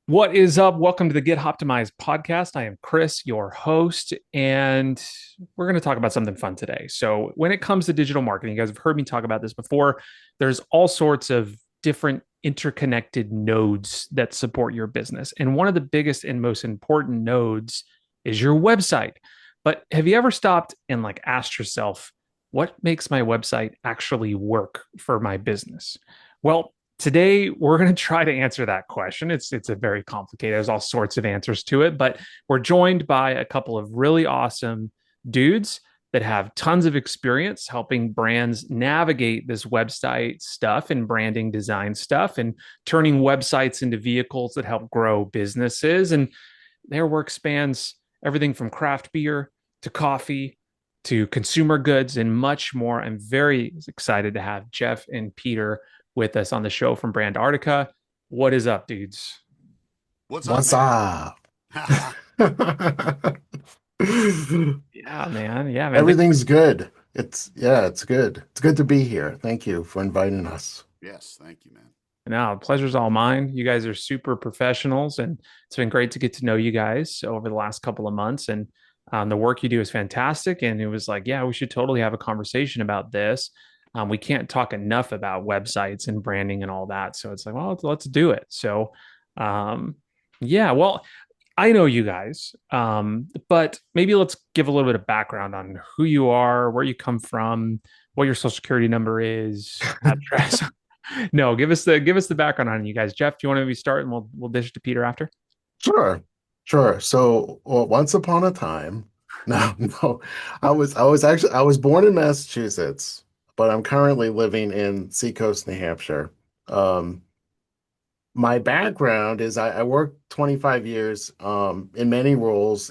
What is up? Welcome to the Get Optimized podcast. I am Chris, your host, and we're going to talk about something fun today. So, when it comes to digital marketing, you guys have heard me talk about this before. There's all sorts of different interconnected nodes that support your business. And one of the biggest and most important nodes is your website. But have you ever stopped and asked yourself, what makes my website actually work for my business? Well, today we're going to try to answer that question. It's a very complicated. There's all sorts of answers to it, but we're joined by a couple of really awesome dudes that have tons of experience helping brands navigate this website stuff and branding design stuff and turning websites into vehicles that help grow businesses. And their work spans everything from craft beer to coffee to consumer goods and much more. I'm very excited to have Jeff and Peter with us on the show from Brandartica. What is up, dudes? What's up, What's man? up? Yeah, man. Yeah, man. Everything's good. It's good. It's good to be here. Thank you for inviting us. Yes, thank you, man. No, pleasure's all mine. You guys are super professionals, and it's been great to get to know you guys over the last couple of months. And the work you do is fantastic. And it was like, yeah, we should totally have a conversation about this. We can't talk enough about websites and branding and all that. So it's like, well, let's do it. So, um, yeah, well, I know you guys, but maybe let's give a little bit of background on who you are, where you come from, what your social security number is, address. No, give us the background on you guys. Jeff, do you want to maybe start and we'll dish it to Peter after? Sure, sure. So, once upon a time, no, no, I was born in Massachusetts, but I'm currently living in Seacoast, New Hampshire. Um, my background is I worked 25 years in many roles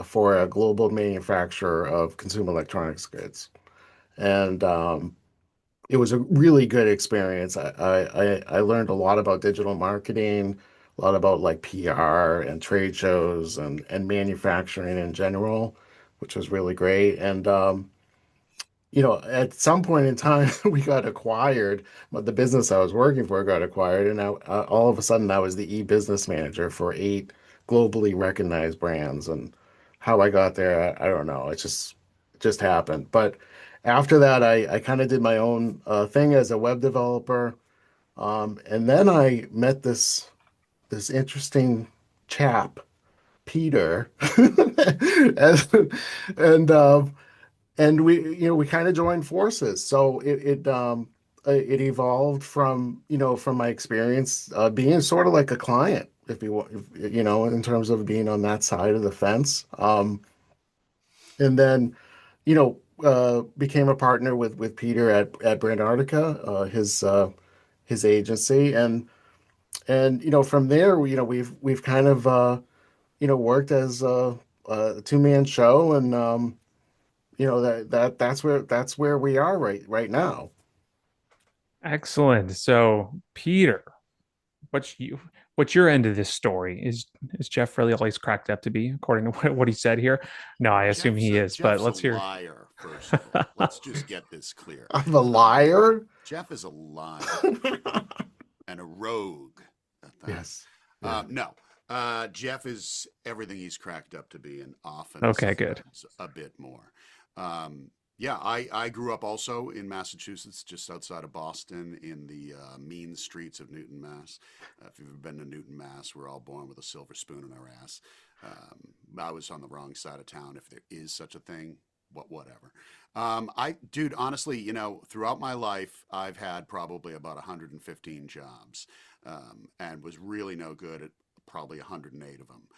for a global manufacturer of consumer electronics goods. And it was a really good experience. I learned a lot about digital marketing, a lot about like PR and trade shows and manufacturing in general, which was really great. And at some point in time, we got acquired. But the business I was working for got acquired, and all of a sudden, I was the e-business manager for 8 globally recognized brands. And how I got there, I don't know. It just happened. But after that, I kind of did my own thing as a web developer, and then I met this interesting chap, Peter, and and we kind of joined forces. So it evolved from from my experience being sort of like a client, if you want, in terms of being on that side of the fence. And then became a partner with Peter at Brandartica, his agency, and from there we've kind of worked as a two-man show, and that's where we are right now. Excellent. So, Peter, what's you what's your end of this story? Is Jeff really all he's cracked up to be, according to what he said here? No, I assume he is, but Jeff's a let's hear. liar, first of all. Let's just get this clear. I'm a Um, liar. Jeff is a liar and a rogue at that. Yes. Yeah. No, Jeff is everything he's cracked up to be, and often Okay, good. sometimes a bit more. Yeah, I grew up also in Massachusetts, just outside of Boston, in the mean streets of Newton, Mass. If you've ever been to Newton, Mass, we're all born with a silver spoon in our ass. I was on the wrong side of town, if there is such a thing. Whatever. Dude, honestly, throughout my life, I've had probably about 115 jobs, and was really no good at probably 108 of them.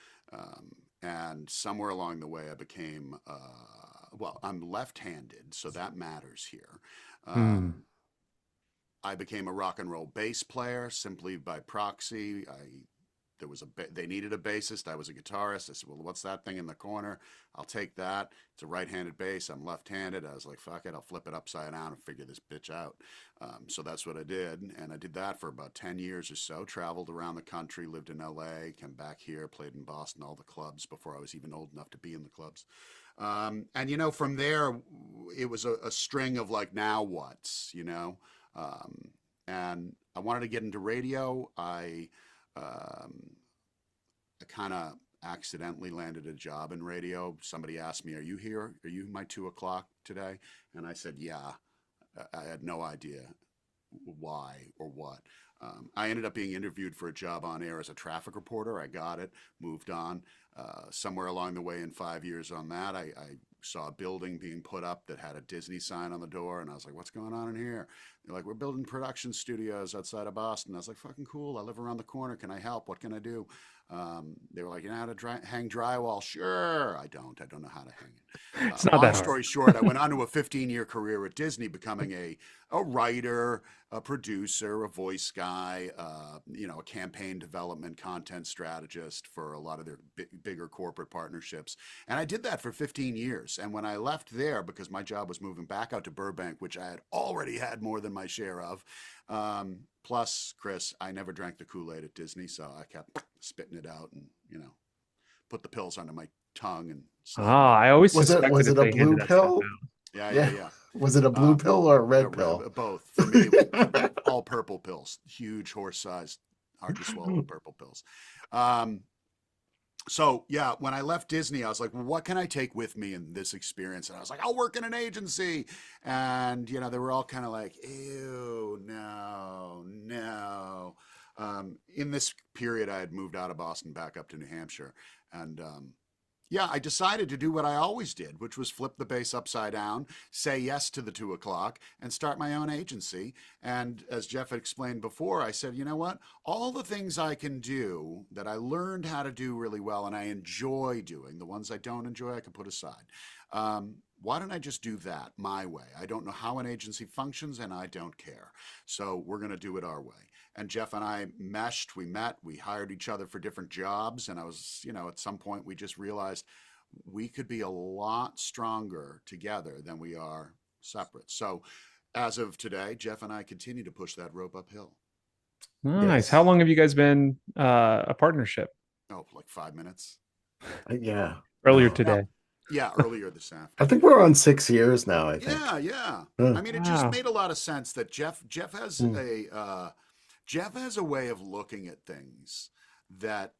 And somewhere along the way, I became, well, I'm left-handed, so that matters here. Hmm. Um, I became a rock and roll bass player simply by proxy. They needed a bassist. I was a guitarist. I said, well, what's that thing in the corner? I'll take that. It's a right-handed bass. I'm left-handed. I was like, fuck it. I'll flip it upside down and figure this bitch out. So that's what I did. And I did that for about 10 years or so. Traveled around the country, lived in LA, came back here, played in Boston, all the clubs before I was even old enough to be in the clubs. And from there, it was a string of like, now what's. Um, and I wanted to get into radio. I um, I kind of accidentally landed a job in radio. Somebody asked me, "Are you here? Are you my 2 o'clock today?" And I said, "Yeah." I had no idea why or what. I ended up being interviewed for a job on air as a traffic reporter. I got it, moved on. Somewhere along the way, in 5 years on that, I saw a building being put up that had a Disney sign on the door, and I was like, "What's going on in here?" They're like, "We're building production studios outside of Boston." I was like, "Fucking cool! I live around the corner. Can I help? What can I do?" They were like, "You know how to hang drywall?" Sure. I don't. I don't know how to hang it. It's not Long that hard. story short, I went on to a 15-year career at Disney, becoming a writer, a producer, a voice guy, a campaign development content strategist for a lot of their bigger corporate partnerships. And I did that for 15 years. And when I left there, because my job was moving back out to Burbank, which I had already had more than my share of, plus, Chris, I never drank the Kool-Aid at Disney, so I kept spitting it out and, put the pills under my tongue and snot them Ah, out. I always Was it suspected was that it a they handed blue that stuff pill? out. Yeah, yeah, Yeah. yeah. Was it a blue Um, pill or a red pill? Both. For me, it was all purple pills, huge horse-sized, hard to swallow purple pills. Um, so yeah, when I left Disney, I was like, well, what can I take with me in this experience? And I was like, I'll work in an agency. And, they were all kind of like, ew, no, no. In this period, I had moved out of Boston back up to New Hampshire. And yeah, I decided to do what I always did, which was flip the base upside down, say yes to the 2 o'clock, and start my own agency. And as Jeff had explained before, I said, you know what? All the things I can do that I learned how to do really well and I enjoy doing, the ones I don't enjoy, I can put aside. Why don't I just do that my way? I don't know how an agency functions and I don't care. So we're going to do it our way. And Jeff and I meshed, we met, we hired each other for different jobs. And I was, at some point we just realized we could be a lot stronger together than we are separate. So as of today, Jeff and I continue to push that rope uphill. Nice. How Yes. long have you guys been a partnership? Oh, like 5 minutes. Yeah. Earlier No. Now, today. yeah, earlier this I think afternoon. we're on 6 years now, I think. Yeah, yeah. Huh. I mean, it just Wow. made a lot of sense that Jeff has Hmm. a way of looking at things that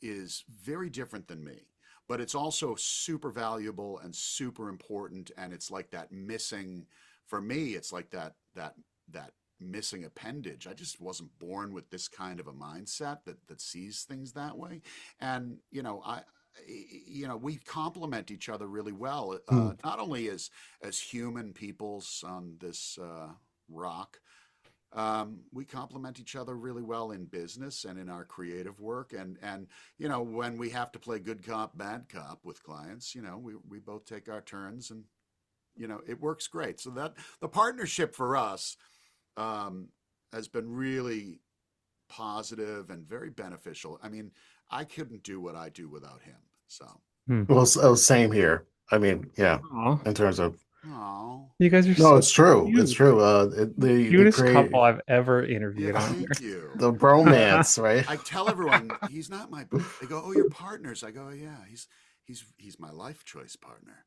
is very different than me, but it's also super valuable and super important. And it's like that missing, for me, it's like that missing appendage. I just wasn't born with this kind of a mindset that sees things that way. And, we complement each other really well, Hmm. not only as human peoples on this rock, we complement each other really well in business and in our creative work. And when we have to play good cop, bad cop with clients, we both take our turns and, it works great. So that the partnership for us um, has been really positive and very beneficial. I mean, I couldn't do what I do without him. So, Hmm. Well, same here. I mean, yeah, Aw. in terms of oh, You guys are no, so it's true. It's cute. true. The Cutest couple create I've ever yeah, interviewed on thank you. the I, bromance, right? I tell everyone he's not my. They go, "Oh, you're partners." I go, oh, "Yeah, he's my life choice partner."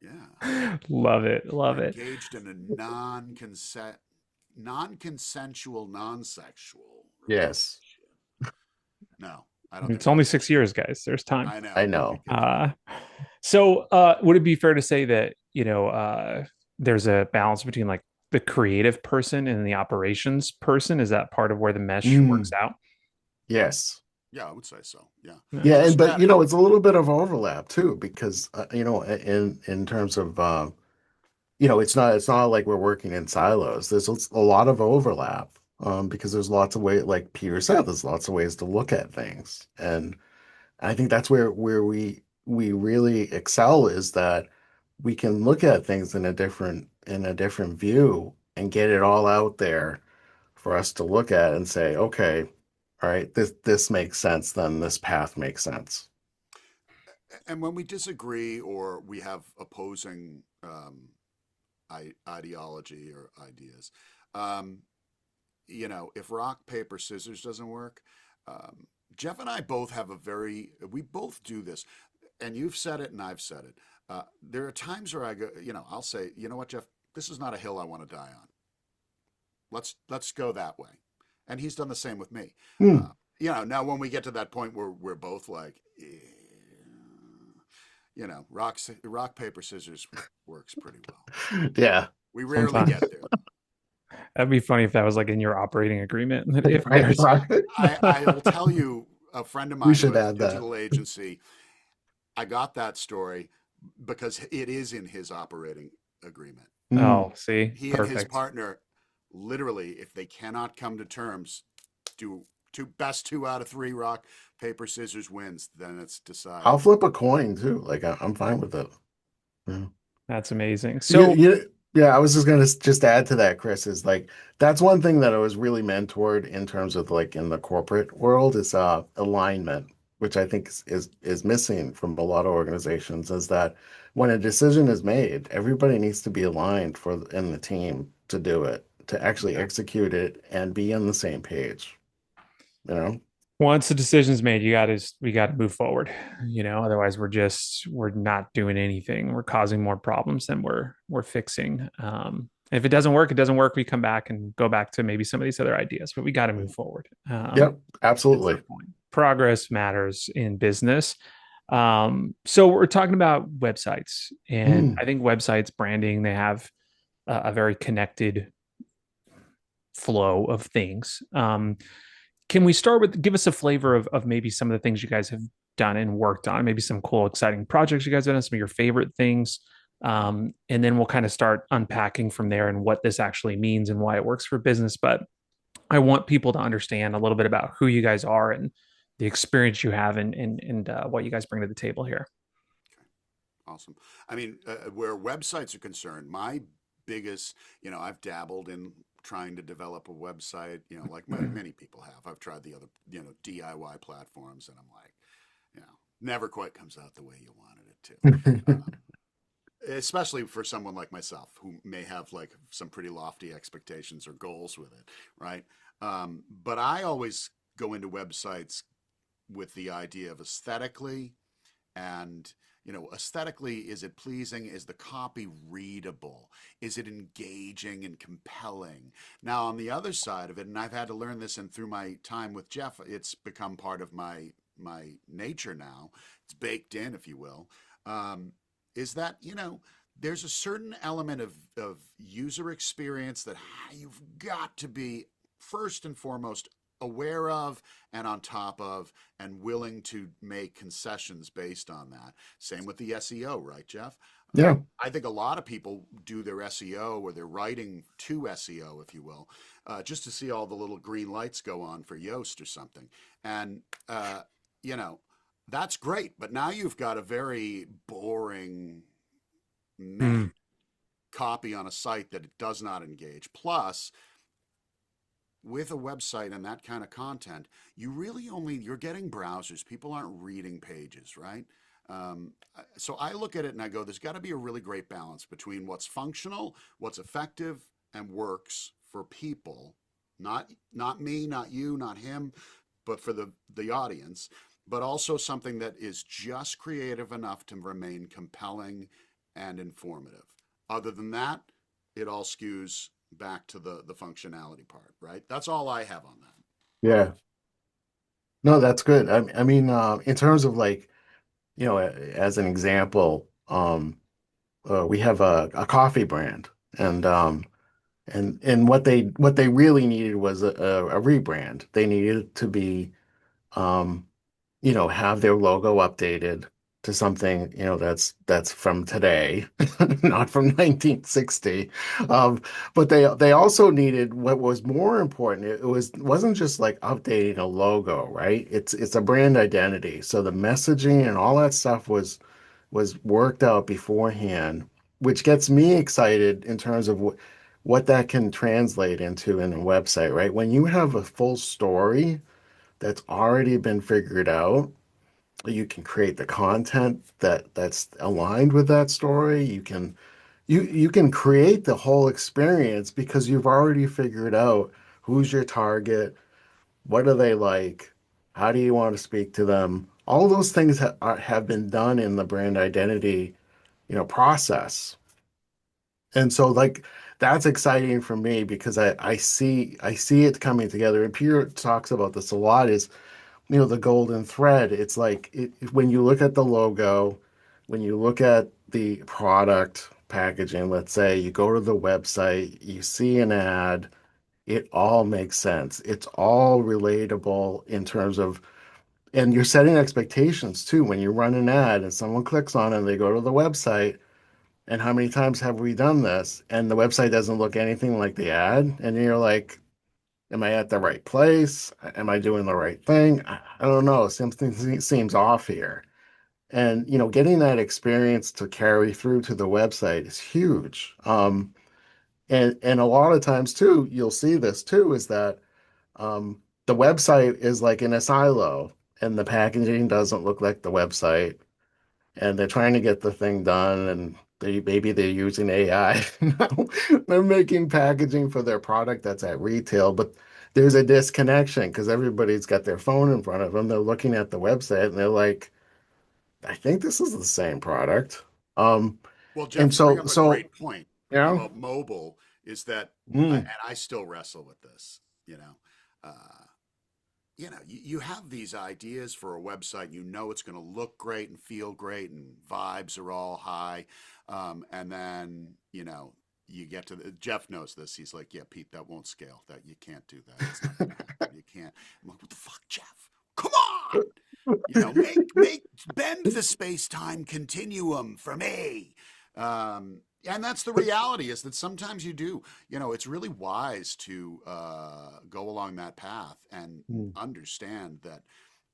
Yeah, Love it. we're Love it. engaged in a non-consensual, non-sexual Yes, relationship. No, I don't think It's we only can. 6 years, guys. There's time. I know. I Don't be know. kidding. Uh, so would it be fair to say that, there's a balance between like the creative person and the operations person? Is that part of where the mesh works Mm, out? yes. Yeah, I would say so. Yeah, Yeah, it's Nice. and just but about it's a little bit of overlap too because in terms of it's not like we're working in silos. There's a lot of overlap because there's lots of ways, like Peter said, there's lots of ways to look at things, and I think that's where we really excel is that we can look at things in a different view and get it all out there for us to look at and say, okay, all right, this makes sense, then this path makes sense. and when we disagree or we have opposing ideology or ideas, um, if rock paper scissors doesn't work, um, Jeff and I both have we both do this, and you've said it and I've said it. There are times where I go, I'll say, you know what, Jeff, this is not a hill I want to die on. Let's go that way, and he's done the same with me. Hmm. now when we get to that point where we're both like, rock paper scissors works pretty well. Yeah. We rarely Sometimes get there though. that'd be funny if that was like in your operating agreement. That if Right. there's, I will tell you, a friend of We mine who should has a add that. digital agency, I got that story because it is in his operating agreement. Mm. oh, see, He and his perfect. partner, literally, if they cannot come to terms, do best two out of three, rock paper scissors wins. Then it's I'll decided. flip a coin too. Like I'm fine with it. Yeah. That's amazing. You, So, you, yeah, I was just gonna just add to that, Chris, is like that's one thing that I was really mentored in terms of like in the corporate world is alignment, which I think is missing from a lot of organizations, is that when a decision is made, everybody needs to be aligned in the team to do it, to actually yeah. execute it and be on the same page, you know? Once the decision's made, we got to move forward. Otherwise we're not doing anything. We're causing more problems than we're fixing. If it doesn't work, it doesn't work. We come back and go back to maybe some of these other ideas, but we got to move forward. Yep, That's the absolutely. point. Progress matters in business. So we're talking about websites, and Mm. I think websites branding, they have a very connected flow of things. Can we start with give us a flavor of maybe some of the things you guys have done and worked on, maybe some cool, exciting projects you guys have done, some of your favorite things. And then we'll kind of start unpacking from there and what this actually means and why it works for business. But I want people to understand a little bit about who you guys are and the experience you have and what you guys bring to the table here. Awesome. I mean, where websites are concerned, my biggest, I've dabbled in trying to develop a website, like many people have. I've tried the other, DIY platforms, and I'm like, never quite comes out the way you wanted it to. Especially for someone like myself who may have like some pretty lofty expectations or goals with it, right? But I always go into websites with the idea of aesthetically and aesthetically, is it pleasing? Is the copy readable? Is it engaging and compelling? Now, on the other side of it, and I've had to learn this, and through my time with Jeff, it's become part of my nature now. It's baked in, if you will. Is that there's a certain element of user experience that you've got to be first and foremost aware of and on top of and willing to make concessions based on that. Same with the SEO, right, Jeff? Yeah. I think a lot of people do their SEO or they're writing to SEO, if you will, just to see all the little green lights go on for Yoast or something. And, you know, that's great. But now you've got a very boring meh Mm, copy on a site that it does not engage. Plus, with a website and that kind of content, you're getting browsers. People aren't reading pages, right? So I look at it and I go, there's got to be a really great balance between what's functional, what's effective, and works for people, not me, not you, not him, but for the audience, but also something that is just creative enough to remain compelling and informative. Other than that, it all skews back to the functionality part, right? That's all I have on that. Yeah. No, that's good. I mean, in terms of like, as an example, we have a coffee brand, and what they really needed was a rebrand. They needed to be um, have their logo updated to something, that's from today, not from 1960. Um, but they also needed what was more important. It wasn't just like updating a logo, right? It's a brand identity. So the messaging and all that stuff was worked out beforehand, which gets me excited in terms of what that can translate into in a website, right? When you have a full story that's already been figured out, you can create the content that's aligned with that story. You can create the whole experience because you've already figured out who's your target, what do they like, how do you want to speak to them. All those things have been done in the brand identity, process. And so like that's exciting for me because I see it coming together. And Peter talks about this a lot. Is the golden thread. It's like when you look at the logo, when you look at the product packaging, let's say you go to the website, you see an ad, it all makes sense. It's all relatable in terms of, and you're setting expectations too. When you run an ad and someone clicks on it and they go to the website, and how many times have we done this? And the website doesn't look anything like the ad, and you're like, am I at the right place? Am I doing the right thing? I don't know. Something seems off here. And getting that experience to carry through to the website is huge. And a lot of times too, you'll see this too, is that the website is like in a silo, and the packaging doesn't look like the website, and they're trying to get the thing done, and maybe they're using AI. Now they're making packaging for their product that's at retail, but there's a disconnection because everybody's got their phone in front of them. They're looking at the website and they're like, I think this is the same product. Um, Well, Jeff, and you bring so up a so great point yeah. about mobile. Is that, and Mm, I still wrestle with this. You know, uh, you have these ideas for a website. You know it's going to look great and feel great, and vibes are all high. And then you get to Jeff knows this. He's like, "Yeah, Pete, that won't scale. That you can't do that. It's not going to happen. You can't." I'm like, "What the fuck, Jeff? Come on!" Make bend the space time continuum for me. And that's the reality, is that sometimes you do. It's really wise to go along that path and mm, understand that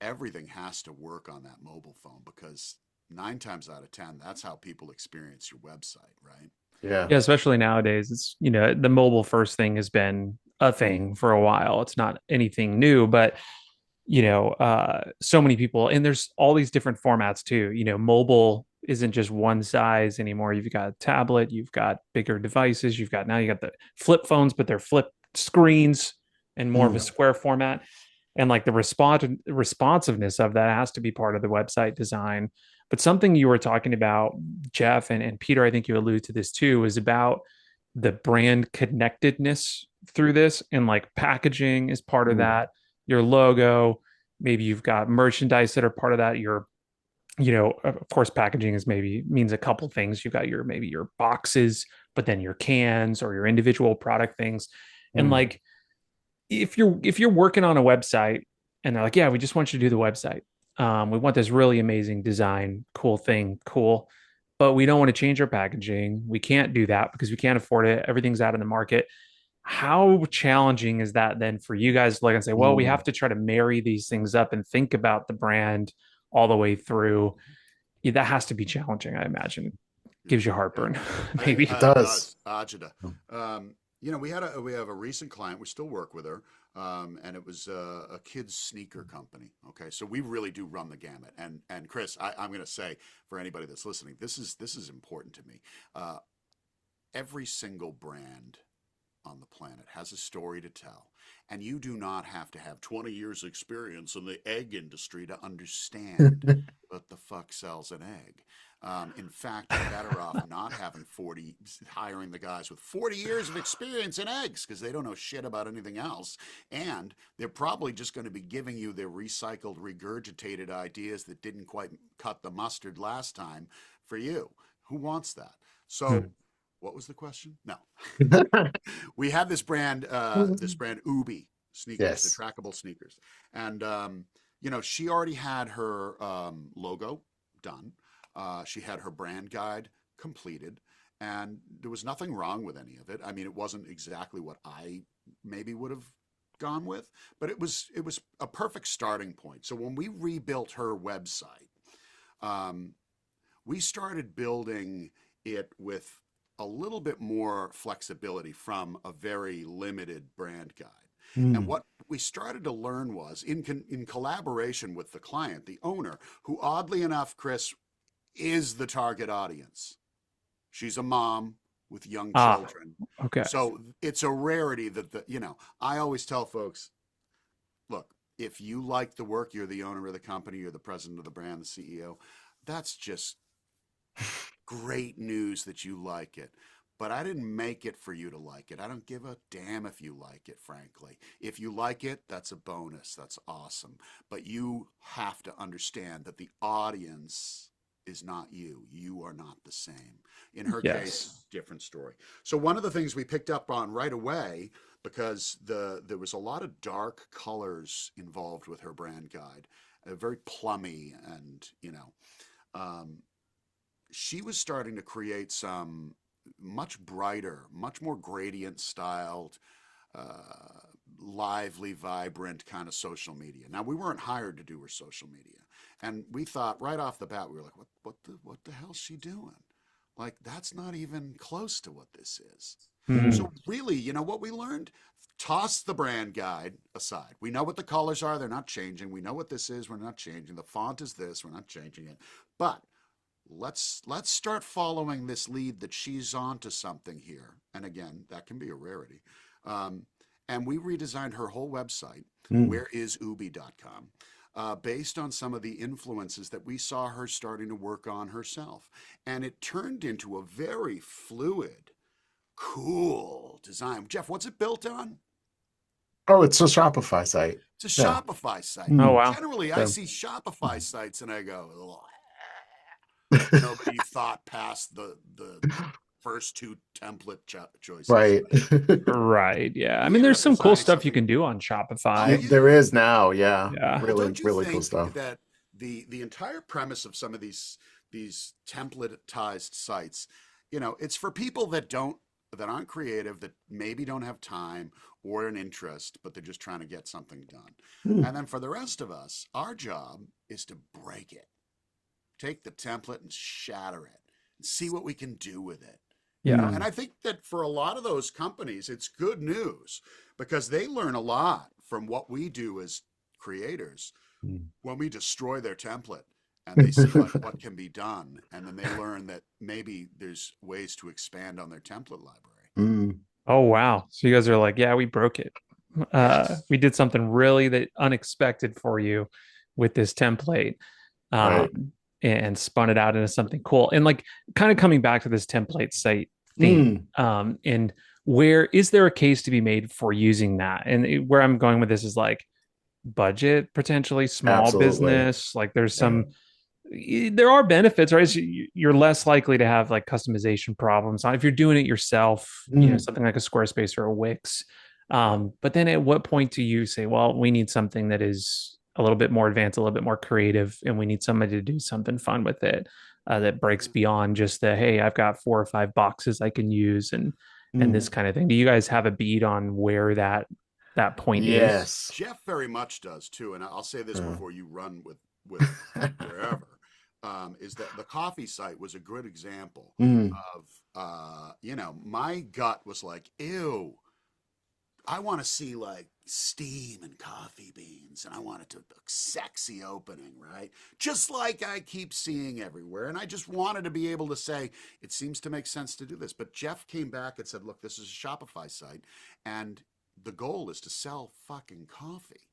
everything has to work on that mobile phone, because 9 times out of 10, that's how people experience your website, right? yeah. Yeah, especially nowadays, it's, the mobile first thing has been a Mm, thing for a while. It's not anything new, but so many people, and there's all these different formats too. Mobile isn't just one size anymore. You've got tablet, you've got bigger devices, now you got the flip phones, but they're flip screens and more of a Mm, square format. And like the responsiveness of that has to be part of the website design. But something you were talking about, Jeff, and Peter, I think you allude to this too, is about the brand connectedness through this, and like packaging is part of mm, that, your logo, maybe you've got merchandise that are part of that, your, of course packaging is maybe means a couple things. You've got your, maybe your boxes, but then your cans or your individual product things. And mm, like, if you're working on a website and they're like, yeah, we just want you to do the website, we want this really amazing design, cool thing, cool, but we don't want to change our packaging, we can't do that because we can't afford it, everything's out in the market. How challenging is that then for you guys to like and say, well, we mm. have to try to marry these things up and think about the brand all the way through? Yeah, that has to be challenging, I imagine. yeah, Gives you yeah. heartburn, It maybe. Does. does, Ajita. We have a recent client. We still work with her, and it was a kids sneaker company. Okay, so we really do run the gamut. And Chris, I'm going to say, for anybody that's listening, this is important to me. Uh, every single brand on the planet has a story to tell. And you do not have to have 20 years experience in the egg industry to understand what the fuck sells an egg. In fact, you're better off not having hiring the guys with 40 years of experience in eggs, because they don't know shit about anything else. And they're probably just going to be giving you their recycled, regurgitated ideas that didn't quite cut the mustard last time for you. Who wants that? So, what was the question? No. We had this brand Ubi sneakers, the Yes. trackable sneakers, and she already had her logo done. She had her brand guide completed, and there was nothing wrong with any of it. I mean, it wasn't exactly what I maybe would have gone with, but it was a perfect starting point. So when we rebuilt her website, um, we started building it with a little bit more flexibility from a very limited brand guide. And Mm. what we started to learn was, in collaboration with the client, the owner, who oddly enough, Chris, is the target audience. She's a mom with young Ah, children. okay. So it's a rarity that I always tell folks, look, if you like the work, you're the owner of the company, you're the president of the brand, the CEO, that's just great news that you like it. but I didn't make it for you to like it. I don't give a damn if you like it, frankly. If you like it, that's a bonus. That's awesome. But you have to understand that the audience is not you. You are not the same. In her Yes. case, different story. So one of the things we picked up on right away, because there was a lot of dark colors involved with her brand guide, very plummy, and um, she was starting to create some much brighter, much more gradient styled, uh, lively, vibrant kind of social media. Now we weren't hired to do her social media, and we thought right off the bat we were like, what the hell's she doing? Like that's not even close to what this is. Hmm. So really, what we learned? Toss the brand guide aside. We know what the colors are, they're not changing. We know what this is, we're not changing. The font is this, we're not changing it. But let's start following this lead that she's onto something here. And again, that can be a rarity. Um, and we redesigned her whole website, Mm. whereisubi.com, based on some of the influences that we saw her starting to work on herself. And it turned into a very fluid, cool design. Jeff, what's it built on? Oh, it's a Shopify site. It's a Yeah. Shopify site. Oh Mm. wow. Generally, I So, see Shopify sites and I go, mm. nobody thought past the first two template choices, Right. right? Right. Yeah. I We mean, ended there's up some cool designing stuff you something. can do on Oh Shopify. There yeah. is now, yeah. Yeah. Well, Really, don't you really cool think stuff. that the entire premise of some of these templatized sites, it's for people that aren't creative, that maybe don't have time or an interest, but they're just trying to get something done. Mm. And then for the rest of us, our job is to break it, take the template and shatter it, and see what we can do with it. Yeah. And Mm. I think that for a lot of those companies, it's good news because they learn a lot from what we do as creators Mm. when we destroy their template and they see like what can be done, and then they learn that maybe there's ways to expand on their template library. Mm. Oh wow. So you guys are like, yeah, we broke it. Yes. We did something really that unexpected for you with this template. Right. And spun it out into something cool. And like kind of coming back to this template site theme, Mm. and where is there a case to be made for using that? And where I'm going with this is like budget, potentially small Absolutely. business. Like there's Yeah. some, there are benefits, right? So you're less likely to have like customization problems. If you're doing it yourself, Mm. something like a Squarespace or a Wix. Yep. But then at what point do you say, well, we need something that is a little bit more advanced, a little bit more creative, and we need somebody to do something fun with it, that breaks Yeah. beyond just the, hey, I've got 4 or 5 boxes I can use and this Mm. kind of thing. Do you guys have a beat on where that point is? Yes. Jeff very much does too, and I'll say this Uh. before you run with wherever. Is that the coffee site was a good example Mm. of my gut was like, ew, I want to see like steam and coffee beans, and I want it to look sexy opening, right? Just like I keep seeing everywhere. And I just wanted to be able to say, it seems to make sense to do this. But Jeff came back and said, look, this is a Shopify site, and the goal is to sell fucking coffee.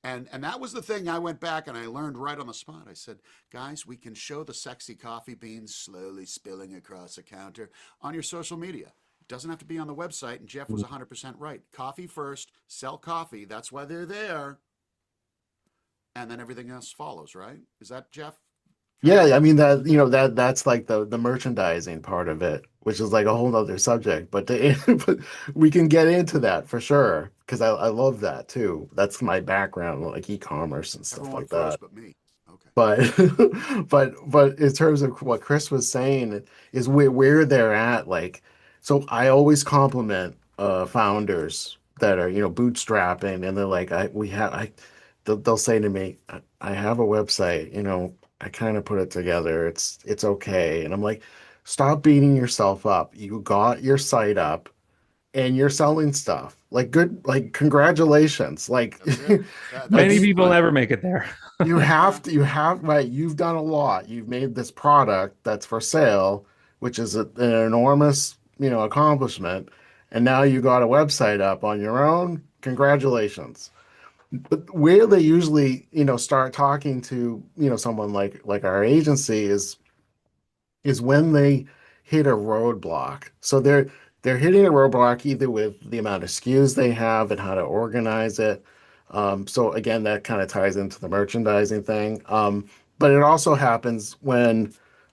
And that was the thing I went back and I learned right on the spot. I said, guys, we can show the sexy coffee beans slowly spilling across a counter on your social media. It doesn't have to be on the website. And Jeff was Mm. 100% right. Coffee first, sell coffee. That's why they're there. And then everything else follows, right? Is that Jeff? Kind of. Yeah, I mean that that's like the merchandising part of it, which is like a whole nother subject. But, but we can get into that for sure because I love that too. That's my background, like e-commerce and stuff Everyone like froze that. but me. Okay. But but in terms of what Chris was saying is where they're at, like so I always compliment founders that are, bootstrapping and they're like they'll say to me, I have a website, I kind of put it together. It's okay. And I'm like, stop beating yourself up. You got your site up and you're selling stuff. Like good, like congratulations. Like That's it. Many That's like people never make it there. yeah. you have, right, you've done a lot. You've made this product that's for sale, which is an enormous, accomplishment. And now you got a website up on your own. Congratulations. But where they usually, start talking to, someone like our agency is when they hit a roadblock. So they're hitting a roadblock either with the amount of SKUs they have and how to organize it. So again, that kind of ties into the merchandising thing. But it also happens when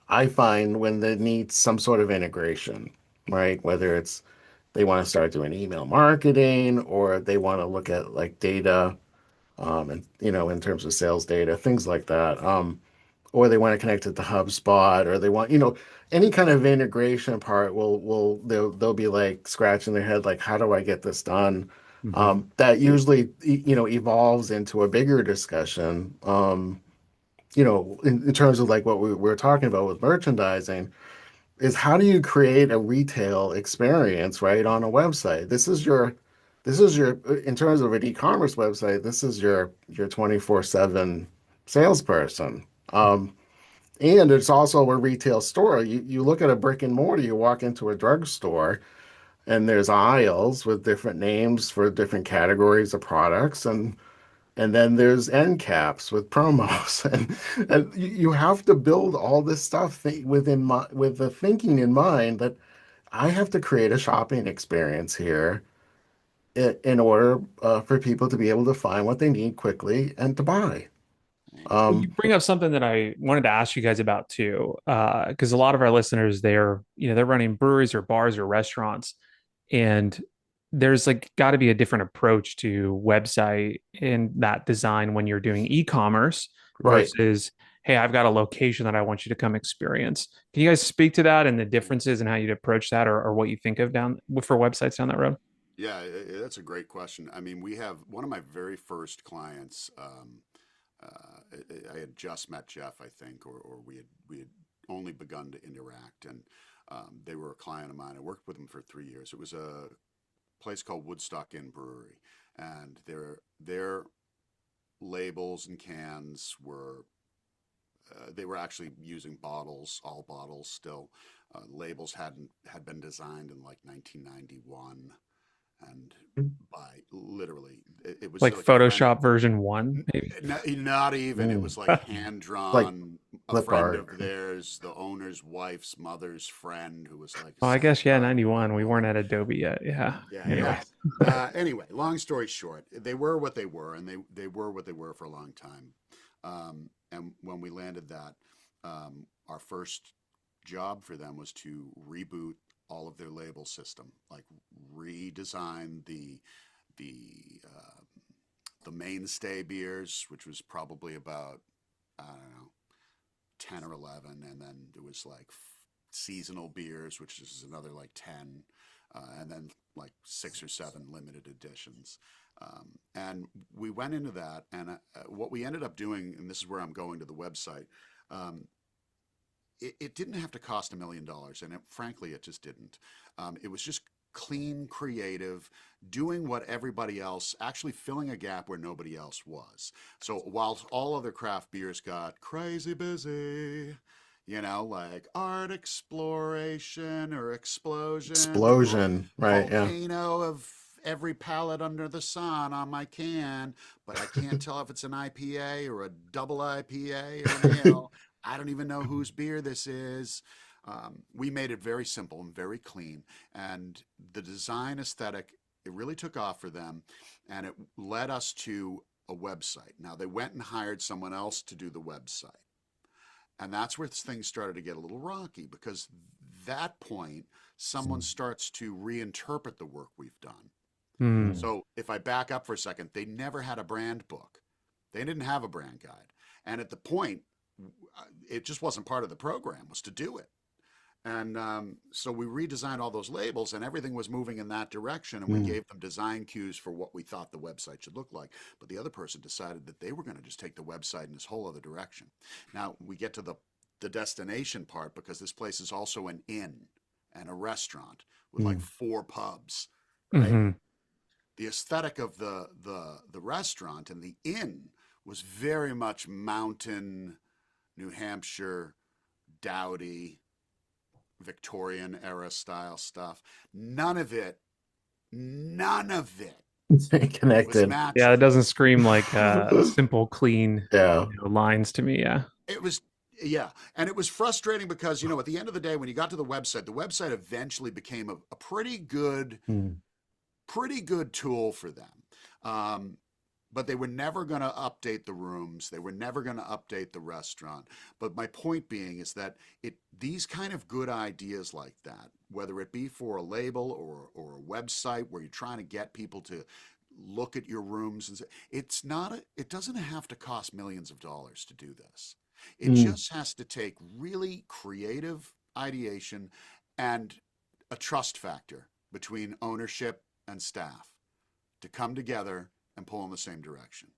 I find when they need some sort of integration, right? Whether it's they want to start doing email marketing or they want to look at like data, and in terms of sales data, things like that. Or they want to connect it to HubSpot, or they want, any kind of integration part they'll be like scratching their head, like, how do I get this done? Hmm. That usually, evolves into a bigger discussion, in terms of like what we're talking about with merchandising, is how do you create a retail experience, right, on a website? This is your, in terms of an e-commerce website, this is your 24/7 salesperson. And it's also a retail store. You look at a brick and mortar, you walk into a drugstore and there's aisles with different names for different categories of products, and then there's end caps with promos and you have to build all this stuff with the thinking in mind that I have to create a shopping experience here in order for people to be able to find what they need quickly and to buy. Well, you Um, bring up something that I wanted to ask you guys about too, because a lot of our listeners, they're running breweries or bars or restaurants, and there's like got to be a different approach to website and that design when you're doing e-commerce right. versus, hey, I've got a location that I want you to come experience. Can you guys speak to that and the differences and how you'd approach that, or what you think of down for websites down that road? Yeah, that's a great question. I mean, we have one of my very first clients. I had just met Jeff, I think, or we had only begun to interact, and they were a client of mine. I worked with them for 3 years. It was a place called Woodstock Inn Brewery, and their labels and cans were they were actually using bottles, all bottles still. Labels had been designed in like 1991, and by literally it was Like like a friend. Photoshop version one, maybe? Not even. It Mm. was like hand Like drawn. A clip friend art. of theirs, the owner's wife's mother's friend, who was like a Oh, I guess, yeah, 75-year-old 91. We weren't woman. at Adobe yet. Yeah. Yeah, yeah. Anyways. Anyway, long story short, they were what they were, and they were what they were for a long time. And when we landed that, our first job for them was to reboot all of their label system, like redesign the the mainstay beers, which was probably about, I don't know, 10 or 11, and then there was like seasonal beers, which is another like 10, and then like 6 or 7 limited editions. And we went into that, and what we ended up doing, and this is where I'm going to the website. Um, it didn't have to cost $1 million, and frankly, it just didn't. It was just clean, creative, doing what everybody else, actually filling a gap where nobody else was. So while all other craft beers got crazy busy, like art exploration or explosion or Explosion, right? Yeah. volcano of every palette under the sun on my can, but I can't tell if it's an IPA or a double IPA or an ale. I don't even know whose beer this is. We made it very simple and very clean, and the design aesthetic, it really took off for them, and it led us to a website. Now they went and hired someone else to do the website, and that's where things started to get a little rocky, because that point someone starts to reinterpret the work we've done. Hmm. So if I back up for a second, they never had a brand book. They didn't have a brand guide. And at the point, it just wasn't part of the program, was to do it. And so we redesigned all those labels, and everything was moving in that direction. And we Mm. gave them design cues for what we thought the website should look like. But the other person decided that they were going to just take the website in this whole other direction. Now we get to the destination part, because this place is also an inn and a restaurant with like Mm. 4 pubs, right? Hmm. The aesthetic of the restaurant and the inn was very much mountain, New Hampshire, dowdy, Victorian era style stuff. None of it was Connected. Yeah, it natural. doesn't scream like simple, clean, Yeah. lines to me. Yeah. It was Yeah, and it was frustrating because at the end of the day, when you got to the website eventually became a Mm. pretty good tool for them. Um, but they were never going to update the rooms. They were never going to update the restaurant. But my point being is that these kind of good ideas like that, whether it be for a label or a website where you're trying to get people to look at your rooms and say, it doesn't have to cost millions of dollars to do this. It Mm. just has to take really creative ideation and a trust factor between ownership and staff to come together and pull in the same direction.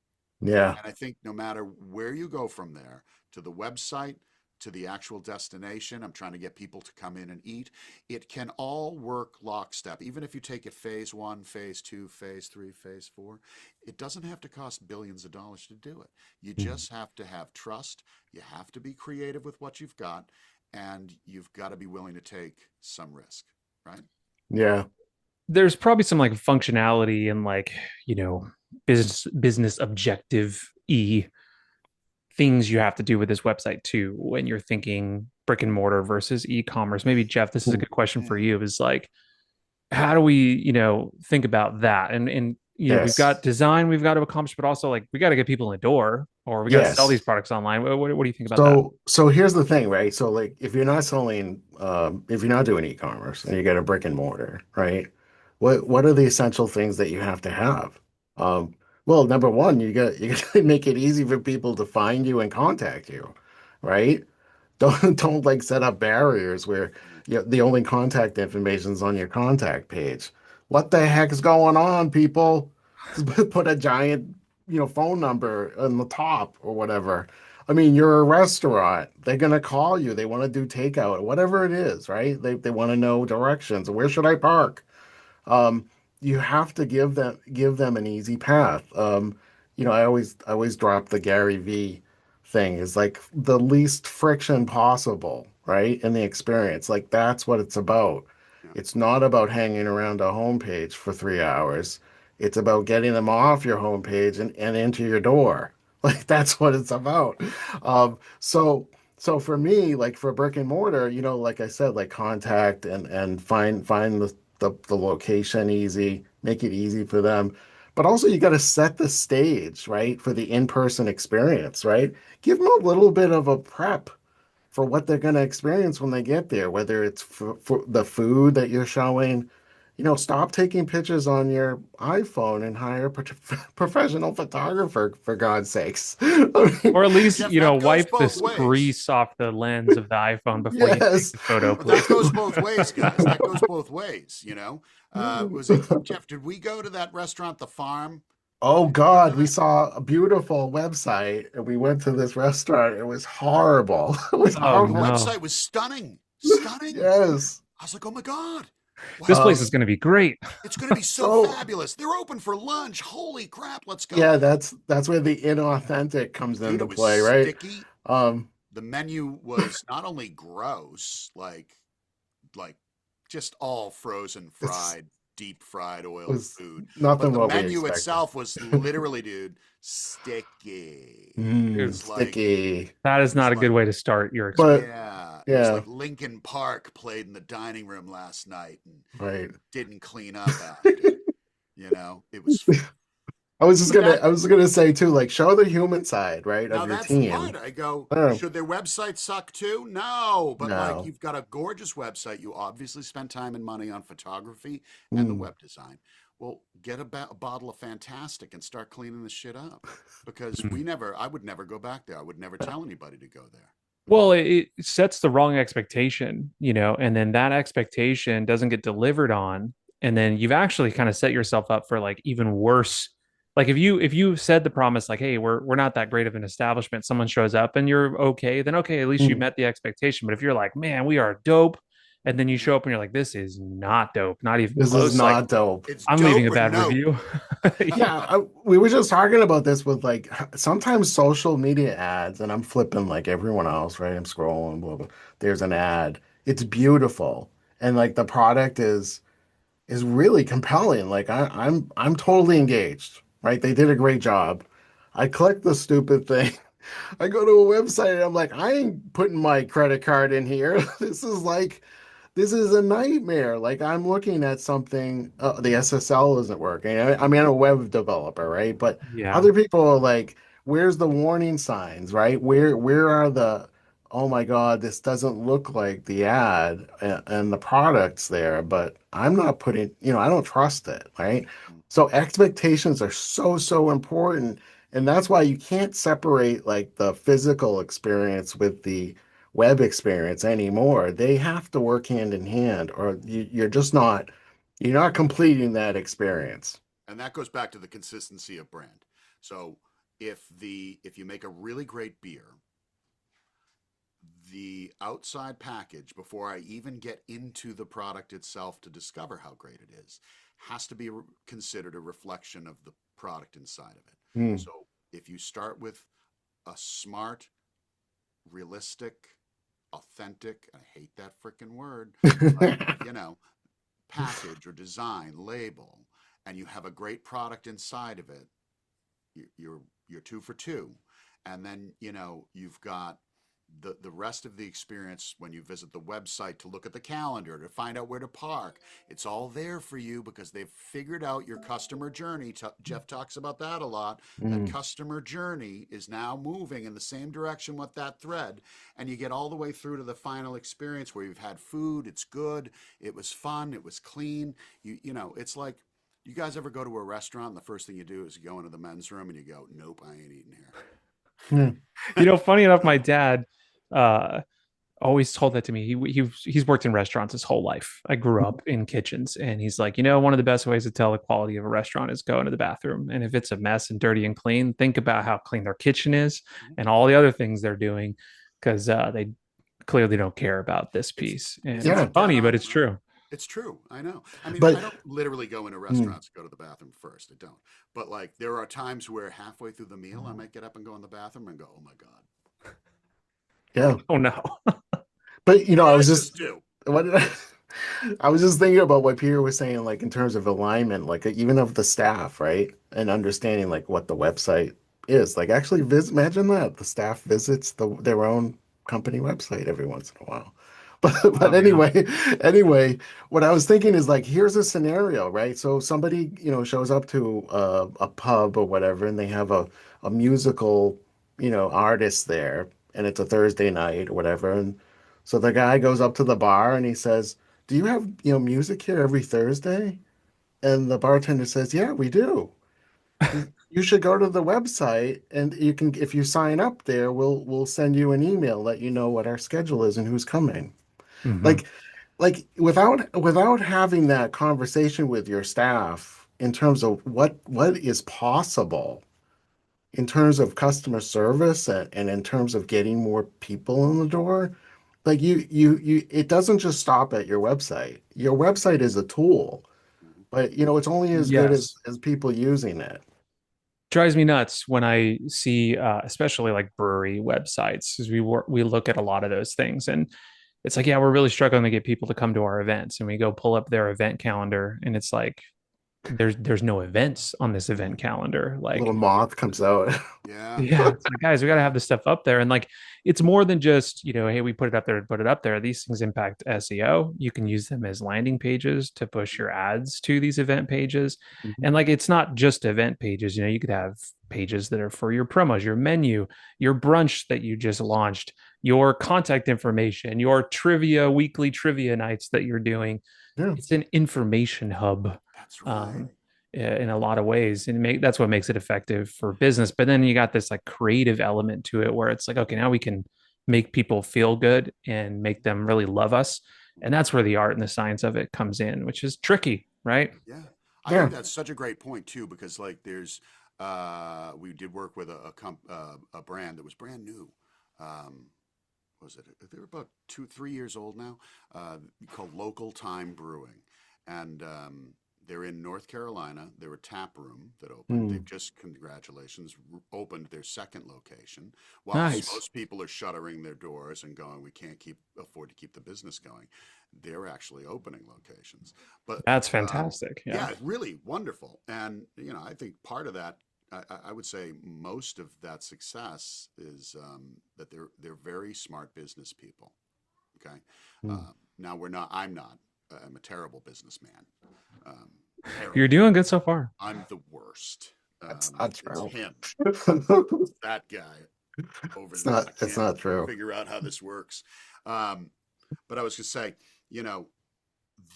Yeah. And I think no matter where you go from there to the website, to the actual destination, I'm trying to get people to come in and eat. It can all work lockstep. Even if you take it phase one, phase two, phase three, phase four, it doesn't have to cost billions of dollars to do it. You Mm. just have to have trust. You have to be creative with what you've got, and you've got to be willing to take some risk, right? Yeah. There's probably some like functionality and like, you know, business objective things you have to do with this website too when you're thinking brick and mortar versus e-commerce. Maybe Jeff, this is a Mm. good question for Mm. you. Is like, how do we, think about that? And we've Yes. got design we've got to accomplish, but also like we got to get people in the door or we got to sell these Yes. products online. What do you think about that? So here's the thing, right? So like if you're not doing e-commerce and you get a brick and mortar, right? What are the essential things that you have to have? Um, well, number one, you got to make it easy for people to find you and contact you, right? Don't like set up barriers where the only contact information is on your contact page. What the heck is going on, people? Just put a giant, phone number on the top or whatever. I mean, you're a restaurant. They're gonna call you. They want to do takeout, whatever it is, right? They want to know directions. Where should I park? um, you have to give them an easy path. I always drop the Gary V thing is like the least friction possible, right? In the experience. Like that's what it's about. Yeah. It's not about hanging around a homepage for 3 hours. It's about getting them off your homepage and into your door. Like that's what it's about. So for me, like for brick and mortar, like I said, like contact and find the location easy, make it easy for them. But also you got to set the stage, right, for the in-person experience, right? Give them a little bit of a prep for what they're going to experience when they get there, whether it's for the food that you're showing. Stop taking pictures on your iPhone and hire a professional photographer, for God's sakes. I mean, Or at least, Jeff, that goes wipe both this ways. grease off the lens of the iPhone before you take yes. the photo, But that please. goes both ways, guys. That goes both ways. Was it Jeff? Did we go to that restaurant, The Farm? Oh Did you go to God, we that? saw a beautiful website and we went to this restaurant. It was horrible. It was Oh The horrible. no. website was stunning, stunning. Yes. I was like, oh my god, This place wow, is Um, going to be great. it's going to be so so fabulous. They're open for lunch. Holy crap, let's yeah, go, that's where the inauthentic comes dude. into It was play, right? sticky. Um, The menu was not only gross, like just all frozen, it's fried, deep fried oiled was food. But nothing the what we menu expected. itself was literally, dude, sticky. It Dude, was like Sticky. that it is was not a good like way to start your experience. But yeah, it was yeah, like Lincoln Park played in the dining room last night and right. didn't clean up after. It was. I was just But gonna that I was gonna say too, like show the human side, right, of Now your that's the part. team. I go, Oh, should their website suck too? No, but like no. you've got a gorgeous website. You obviously spent time and money on photography and the Mm, web design. Well, get a bottle of Fantastic and start cleaning the shit up because Mm. I would never go back there. I would never tell anybody to go there. Well, it sets the wrong expectation, and then that expectation doesn't get delivered on, and then you've actually kind of set yourself up for like even worse. Like if you said the promise like, hey, we're not that great of an establishment, someone shows up and you're okay, then okay, at least you mm. met the expectation. But if you're like, man, we are dope, and then you show up and you're like, this is not dope, not even This is close, like not dope. It's I'm leaving dope a or bad nope. review. Yeah, we were just talking about this with like sometimes social media ads, and I'm flipping like everyone else, right? I'm scrolling, blah, blah. There's an ad. It's beautiful, and like the product is really compelling. Like I'm totally engaged, right? They did a great job. I clicked the stupid thing, I go to a website and I'm like, I ain't putting my credit card in here. This is a nightmare. Like I'm looking at something, the SSL isn't working. I mean, I'm a web developer, right? But Yeah. other people are like, where's the warning signs, right? Where are the, oh my God, this doesn't look like the ad and the product's there, but I'm not putting, I don't trust it, right? So expectations are so important. And that's why you can't separate like the physical experience with the web experience anymore. They have to work hand in hand, or you're not completing that experience. And that goes back to the consistency of brand. So if you make a really great beer, the outside package, before I even get into the product itself to discover how great it is, has to be considered a reflection of the product inside of it. Hmm. So if you start with a smart, realistic, authentic, I hate that freaking word, but you know, package or design, label, and you have a great product inside of it, you're two for two. And then, you've got the rest of the experience when you visit the website to look at the calendar to find out where to park. It's all there for you because they've figured out your customer journey. Jeff talks about that a lot. That Hmm. customer journey is now moving in the same direction with that thread, and you get all the way through to the final experience where you've had food, it's good, it was fun, it was clean. It's like, you guys ever go to a restaurant and the first thing you do is you go into the men's room and you go, nope, I ain't eating Hmm. Funny enough, my dad uh always told that to me. He's worked in restaurants his whole life. I grew up in kitchens, and he's like, one of the best ways to tell the quality of a restaurant is go into the bathroom. And if it's a mess and dirty and clean, think about how clean their kitchen is here. and all the other things they're doing, because they clearly don't care about this It's piece. And Isn't it's Yeah, that dead funny, but on, it's right? true. It's true. I know. I mean, but I don't literally go into hmm. restaurants to go to the bathroom first. I don't. But like, there are times where halfway through the meal, I might get up and go in the bathroom and go, "Oh my god, Yeah, Oh no. but what I did I was just just do?" what did I? I was just thinking about what Peter was saying, like in terms of alignment, like even of the staff, right? And understanding like what the website is. Like actually imagine that the staff visits their own company website every once in a while. But Wow, yeah. anyway, what I was thinking is like here's a scenario, right? So somebody, shows up to a pub or whatever, and they have a musical, artist there, and it's a Thursday night or whatever, and so the guy goes up to the bar and he says, do you have, music here every Thursday? And the bartender says, yeah, we do. You should go to the website and you can, if you sign up there, we'll send you an email, let you know what our schedule is and who's coming. Hmm. Like, without having that conversation with your staff in terms of what is possible in terms of customer service and in terms of getting more people in the door, like it doesn't just stop at your website. Your website is a tool, Mhm. but it's only as good Yes. as people using it. Drives me nuts when I see, especially like brewery websites, because we look at a lot of those things, and it's like, yeah, we're really struggling to get people to come to our events, and we go pull up their event calendar, and it's like there's no events on this event calendar. A little Like, moth comes out. Yeah, yeah, it's like, guys, we got to yeah. have this stuff up there. And like, it's more than just, hey, we put it up there to put it up there. These things impact SEO. You can use them as landing pages to push your ads to these event pages. And Mhm. like, it's not just event pages. You could have pages that are for your promos, your menu, your brunch that you just launched, your contact information, your weekly trivia nights that you're doing. Yeah, It's an information hub. That's right. Um, in a lot of ways, and that's what makes it effective for business. But then you got this like creative element to it where it's like, okay, now we can make people feel good and make them really love us, and that's where the art and the science of it comes in, which is tricky, right? Yeah, I think yeah. that's such a great point too, because like we did work with a brand that was brand new. Um, was it? They were about 2, 3 years old now. Called Local Time Brewing, and they're in North Carolina. They're a tap room that opened. They've Hmm. just, congratulations, opened their second location. While Nice. most people are shuttering their doors and going, we can't keep afford to keep the business going, they're actually opening locations. But That's fantastic. Yeah. yeah, really wonderful. And I think part of that. I would say most of that success is that they're very smart business people. Okay. Mm. Now we're not. I'm not. I'm a terrible businessman. Um, You're terrible. doing good so far. I'm the worst. That's not It's true. him. It's that guy over It's there not. that It's can't not true. figure out how this works. Um, but I was going to say, you know,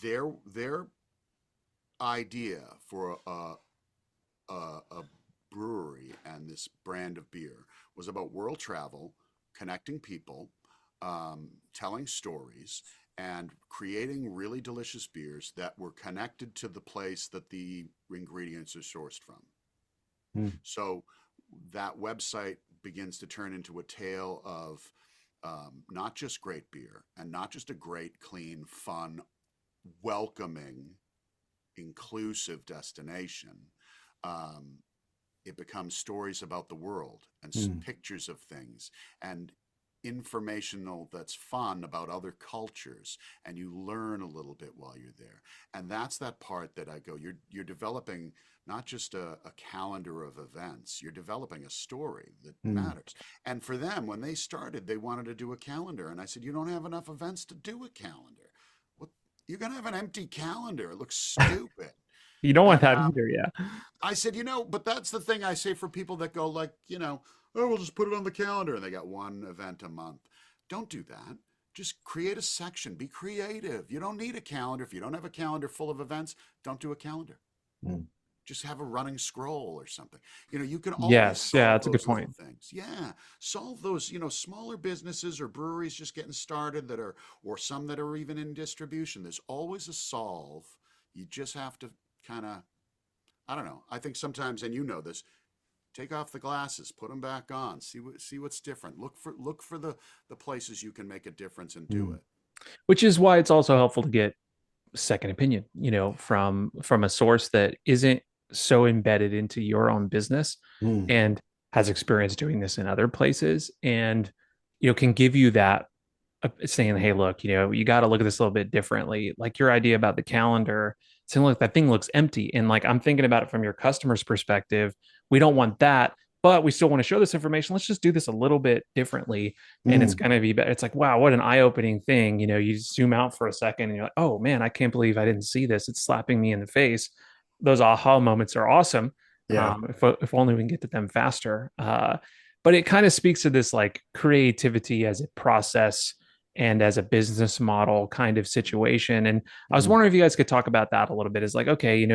their idea for a brewery and this brand of beer was about world travel, connecting people, telling stories, and creating really delicious beers that were connected to the place that the ingredients are sourced from. Mm. So that website begins to turn into a tale of not just great beer and not just a great, clean, fun, welcoming, inclusive destination. Um, it becomes stories about the world and Mm. pictures of things and informational that's fun about other cultures, and you learn a little bit while you're there. And that's that part that I go, you're developing not just a calendar of events, you're developing a story that Mm. matters. And for them, when they started, they wanted to do a calendar, and I said, you don't have enough events to do a calendar. What, you're going to have an empty calendar, it looks stupid. You don't want And that either, yeah. I said, but that's the thing I say for people that go like, oh, we'll just put it on the calendar and they got one event a month. Don't do that. Just create a section. Be creative. You don't need a calendar. If you don't have a calendar full of events, don't do a calendar. Mm. Just have a running scroll or something. You can always Yes, yeah, solve that's a good those little point. things. Yeah. Solve those, smaller businesses or breweries just getting started or some that are even in distribution. There's always a solve. You just have to kind of, I don't know. I think sometimes, and you know this, take off the glasses, put them back on, see what's different. Look for the places you can make a difference and do Mm. it. Which is why it's also helpful to get second opinion, Yeah. from a source that isn't so embedded into your own business Mm. and has experience doing this in other places, and can give you that, saying, hey, look, you got to look at this a little bit differently. Like your idea about the calendar, saying, look, that thing looks empty. And like, I'm thinking about it from your customer's perspective. We don't want that, but we still want to show this information. Let's just do this a little bit differently. And it's Mm. going to be better. It's like, wow, what an eye opening thing. You zoom out for a second and you're like, oh man, I can't believe I didn't see this. It's slapping me in the face. Those aha moments are awesome. Yeah. If only we can get to them faster. But it kind of speaks to this like creativity as a process and as a business model kind of situation. And I was Mm. wondering if you guys could talk about that a little bit. Is like, okay,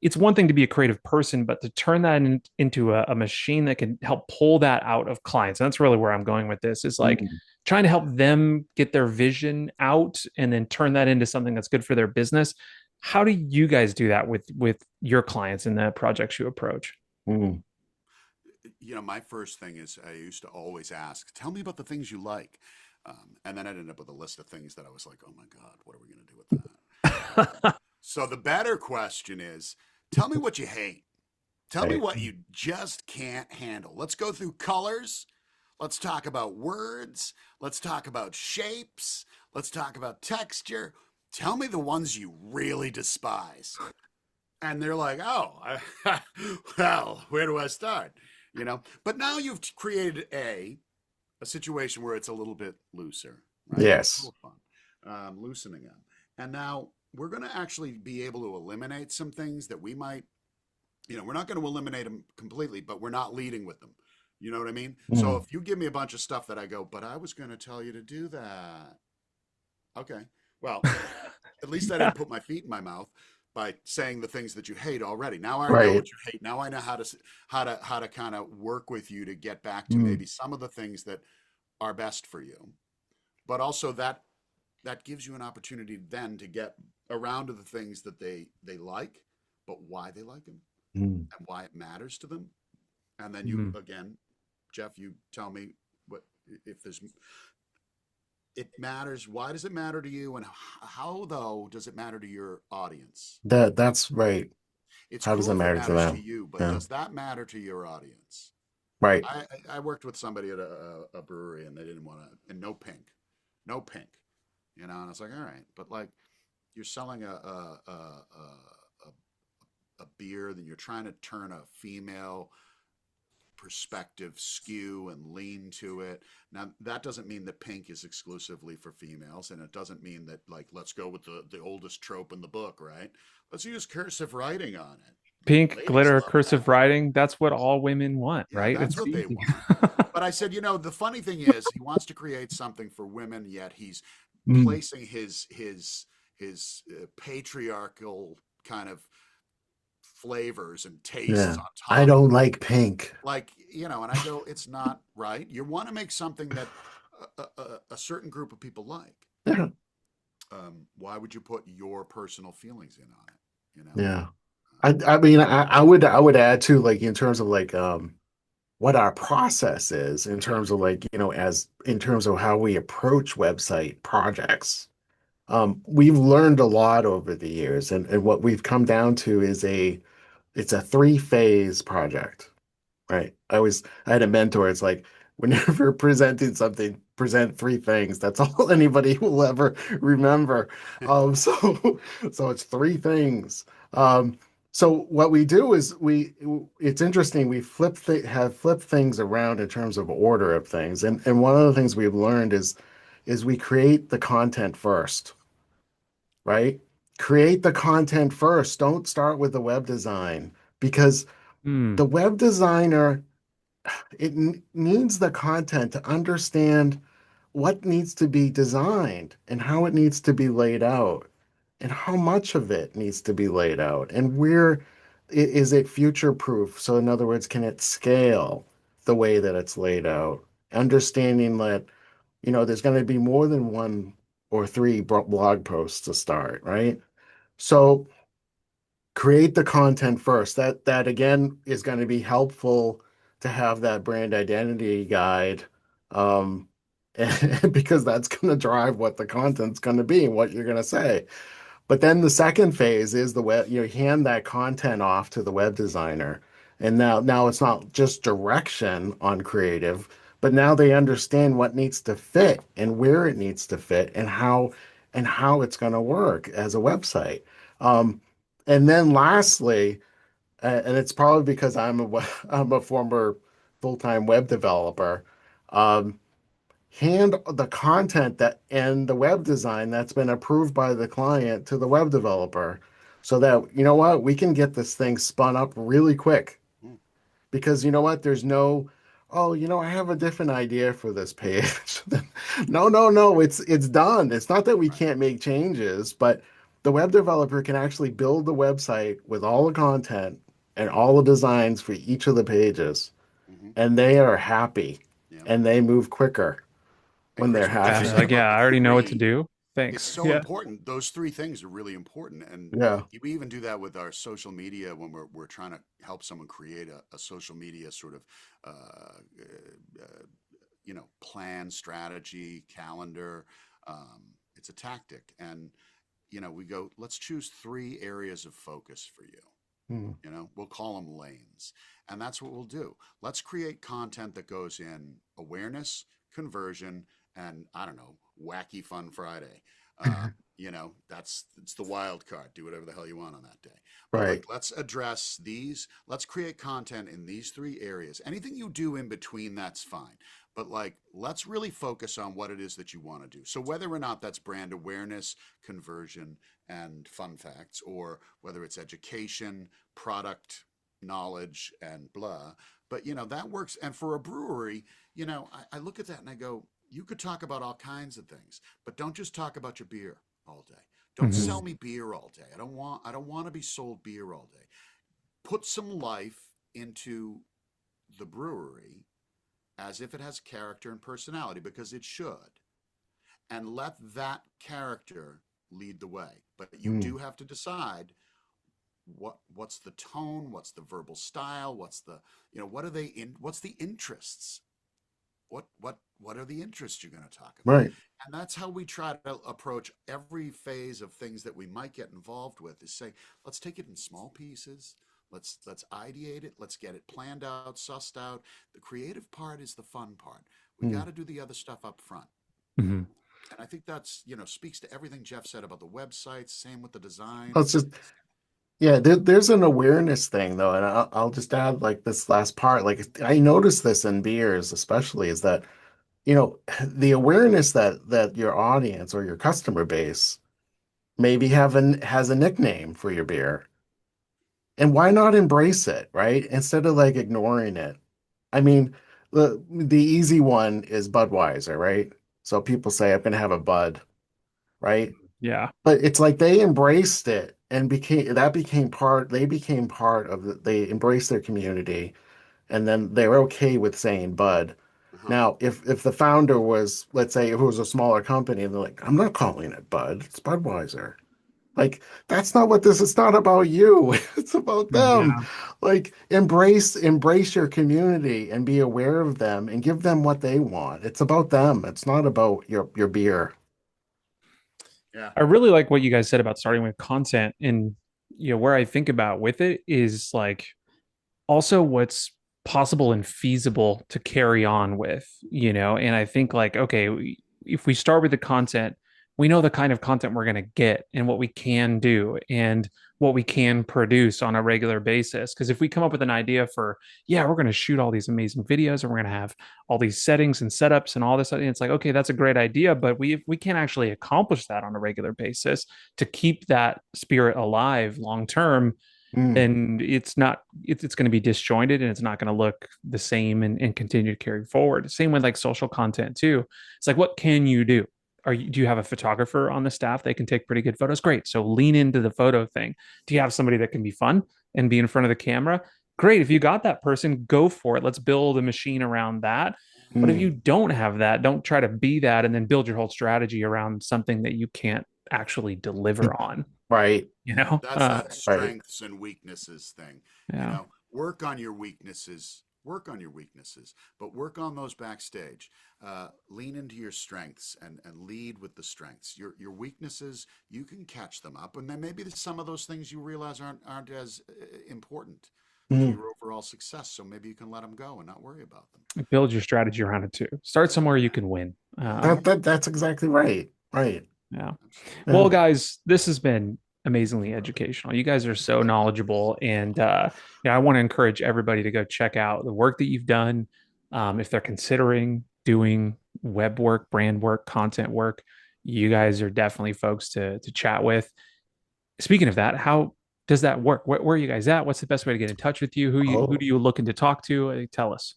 it's one thing to be a creative person, but to turn that into a machine that can help pull that out of clients. And that's really where I'm going with this, is like Mm. trying to help them get their vision out and then turn that into something that's good for their business. How do you guys do that with your clients and the projects you approach? Mm. My first thing is I used to always ask, tell me about the things you like. And then I'd end up with a list of things that I was like, oh my God, what are we going to do with that? So the better question is, tell me what you hate. Tell me Right. what you just can't handle. Let's go through colors. Let's talk about words. Let's talk about shapes. Let's talk about texture. Tell me the ones you really despise. And they're like, oh, well, where do I start? But now you've created a situation where it's a little bit looser, right? It's a Yes. little fun, loosening up. And now we're going to actually be able to eliminate some things that we might, we're not going to eliminate them completely, but we're not leading with them. You know what I mean? So Mm. if you give me a bunch of stuff that I go, but I was going to tell you to do that. Okay. Well, at least I Yeah. didn't put my feet in my mouth by saying the things that you hate already. Now I know Right. what you hate. Now I know how to kind of work with you to get back to Mm. maybe some of the things that are best for you. But also that gives you an opportunity then to get around to the things that they like, but why they like them Mm. and why it matters to them. And then you Mm. again, Jeff, you tell me what if there's it matters. Why does it matter to you, and how though does it matter to your audience? That's right. It's How does cool that if it matter to matters to them? you, but Yeah. does that matter to your audience? Right. I worked with somebody at a brewery, and they didn't want to, and no pink, no pink, and I was like, all right, but like you're selling a beer, then you're trying to turn a female perspective skew and lean to it. Now, that doesn't mean that pink is exclusively for females, and it doesn't mean that, like, let's go with the oldest trope in the book, right? Let's use cursive writing on it. Pink Ladies glitter love that. cursive writing, that's what all women want, Yeah, right? that's It's what they easy. want. But I said, the funny thing is, he wants to create something for women, yet he's Mm, placing his patriarchal kind of flavors and tastes Yeah. on I top of don't it. like pink. Like, and I go, it's not right. You want to make something that a certain group of people like. Yeah. Why would you put your personal feelings in on it? You know? Yeah. I mean I would add too, like in terms of like what our process is in terms of like, as in terms of how we approach website projects. We've learned a lot over the years, and what we've come down to is it's a three-phase project. Right. I had a mentor. It's like whenever presenting something, present three things. That's all anybody will ever remember. So so it's three things. So what we do is it's interesting. We have flipped things around in terms of order of things. And one of the things we've learned is we create the content first, right? Create the content first. Don't start with the web design because mm, the web designer needs the content to understand what needs to be designed and how it needs to be laid out and how much of it needs to be laid out and where is it future proof. So in other words, can it scale the way that it's laid out? Understanding that, there's going to be more than one or three blog posts to start, right? So create the content first. That again is going to be helpful to have that brand identity guide, um, because that's going to drive what the content's going to be and what you're going to say. But then the second phase is the web. You hand that content off to the web designer, and now it's not just direction on creative, but now they understand what needs to fit and where it needs to fit and how it's going to work as a website. Um, and then lastly, and it's probably because I'm a former full-time web developer. Um, Hand the content that and the web design that's been approved by the client to the web developer so that we can get this thing spun up really quick Mm, because there's no, oh, I have a different idea for this page. No, no, no, it's done. It's not that we right. can't make changes, but the web developer can actually build the website with all the content and all the designs for each of the pages, Hmm. and they are happy Yeah. and they move quicker And when they're Chris, what you fast. happy. said Like, about yeah, the I already know what to three, do. it's Thanks. so Yeah. important. Those three things are really important, and Yeah. we even do that with our social media when we're trying to help someone create a social media sort of plan, strategy, calendar. It's a tactic, and we go, let's choose three areas of focus for you. Mm. We'll call them lanes. And that's what we'll do. Let's create content that goes in awareness, conversion, and I don't know, wacky fun Friday. That's it's the wild card. Do whatever the hell you want on that day. But Right. like, let's address these. Let's create content in these three areas. Anything you do in between, that's fine. But like, let's really focus on what it is that you want to do. So whether or not that's brand awareness, conversion, and fun facts, or whether it's education, product knowledge, and blah. But that works. And for a brewery, I look at that and I go, you could talk about all kinds of things, but don't just talk about your beer all day. Don't Hmm. sell Mm. me beer all day. I don't want to be sold beer all day. Put some life into the brewery as if it has character and personality, because it should, and let that character lead the way. But you Mm. do have to decide what's the tone, what's the verbal style, what are they in, what's the interests, what are the interests you're going to talk about. Right. And that's how we try to approach every phase of things that we might get involved with, is say, let's take it in small pieces. Let's ideate it. Let's get it planned out, sussed out. The creative part is the fun part. We Mm. got to do the other stuff up front. Hmm. And I think that's, speaks to everything Jeff said about the websites. Same with the design. Well, it's just Yeah, there's an awareness thing though, and I'll just add like this last part. Like I noticed this in beers, especially, is that the awareness that your audience or your customer base maybe has a nickname for your beer, and why not embrace it, right? Instead of like ignoring it. I mean, the easy one is Budweiser, right? So people say I'm gonna have a Bud, right? Yeah. But it's like they embraced it and became part, they became part of they embraced their community and then they're okay with saying Bud. Uh-huh. Now, if the founder was, let's say, if it was a smaller company, and they're like, I'm not calling it Bud, it's Budweiser. Like, that's not what this is. It's not about you. It's about them. Yeah. Like, embrace your community and be aware of them and give them what they want. It's about them. It's not about your beer. Yeah. I really like what you guys said about starting with content, and where I think about with it is like also what's possible and feasible to carry on with, and I think like, okay, if we start with the content, we know the kind of content we're going to get and what we can do and what we can produce on a regular basis. Because if we come up with an idea for, yeah, we're going to shoot all these amazing videos and we're going to have all these settings and setups and all this, and it's like, okay, that's a great idea, but we can't actually accomplish that on a regular basis to keep that spirit alive long term. Mm, Then it's going to be disjointed and it's not going to look the same and continue to carry forward. Same with like social content too. It's like, what can you do? Do you have a photographer on the staff that can take pretty good photos? Great. So lean into the photo thing. Do you have somebody that can be fun and be in front of the camera? Great. If you got that person, go for it. Let's build a machine around that. But if you mm, don't have that, don't try to be that and then build your whole strategy around something that you can't actually deliver on, right, you know? That's that right. strengths and weaknesses thing. You Yeah. know, work on your weaknesses. Work on your weaknesses, but work on those backstage. Lean into your strengths and lead with the strengths. Your weaknesses, you can catch them up, and then maybe some of those things you realize aren't as important to Mm. your overall success. So maybe you can let them go and not worry about them. Build your strategy around it too. Start somewhere you can win. Yeah, That's exactly right. Right. Yeah. absolutely. Well, Yeah. guys, this has been amazingly educational. You guys are so knowledgeable, and I want to encourage everybody to go check out the work that you've done. If they're considering doing web work, brand work, content work, you guys are definitely folks to chat with. Speaking of that, how does that work? Where are you guys at? What's the best way to get in touch with you? Who do Oh, you looking to talk to? Tell us.